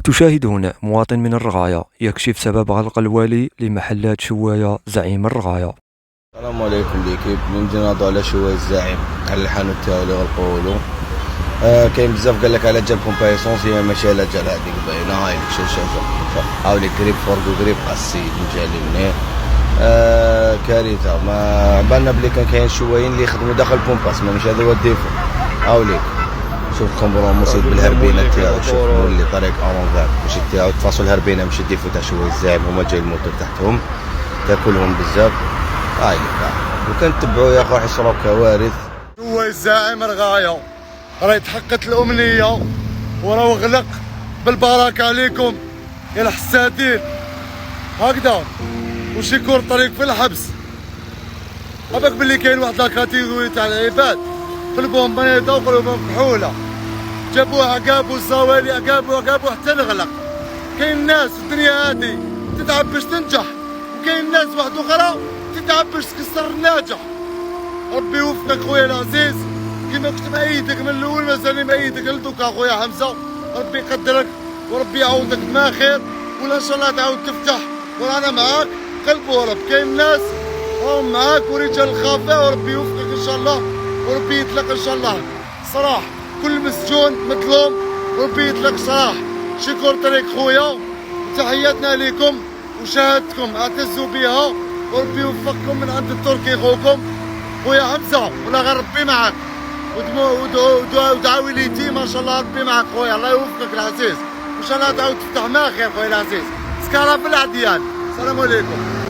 تشاهد هنا مواطن من الرغاية يكشف سبب غلق الوالي لمحلات شواية زعيم الرغاية. السلام عليكم ليكيب من ناضوا على شوايه الزعيم على الحانوت تاعو اللي غلقولو. كاين بزاف قال لك على جال كومبايسونس هي ماشي على جال هذيك باينه. هاي شوف هاولي قريب فوركو قريب السيد مجالي منين. كارثه. ما بالنا بلي كاين شوايين اللي يخدموا داخل البومباس ماشي هذا هو الديفو. هاوليك شوف الكومبرون مصيب بالهربينه تاعو. شوف اللي طريق اونفير ماشي تاعو تفاصل الهربينه ماشي الديفو تاع شوايه الزعيم. هما جاي الموتور تحتهم تاكلهم بزاف. هاي وكنتبعوا يا اخو حيصراو كوارث. هو الزعيم رغاية راه تحققت الامنيه وراه غلق بالبركه عليكم يا الحسادين. هكذا وش يكون طريق في الحبس. هباك باللي كاين واحد لاكاتيغوري تاع العباد قلبوهم بيضاء وقلبوهم كحوله. جابوه عقابو الزوالي عقابو حتى نغلق. كاين ناس في الدنيا هادي تتعب باش تنجح، وكاين ناس واحد اخرى تتعب باش تكسر الناجح. ربي يوفقك خويا العزيز، كيما كنت مأيدك من الاول مازال مأيدك لدوكا خويا حمزه. ربي يقدرك وربي يعوضك بما خير، ولا ان شاء الله تعاود تفتح ورانا معاك قلب ورب. كاين ناس راهم معاك ورجال الخفاء وربي يوفقك ان شاء الله وربي يطلق ان شاء الله. صراح كل مسجون مظلوم وربي يطلق صراح. شكر طريق خويا وتحياتنا لكم وشهادتكم اعتزوا بها وربي يوفقكم من عند التركي خوكم خويا حمزه. ولا غير ربي معاك ودعاوي ليتي ما شاء الله ربي معاك خويا. الله يوفقك العزيز وان شاء الله تعاود تفتح ما خير خويا العزيز. سكاره في العديان. السلام عليكم.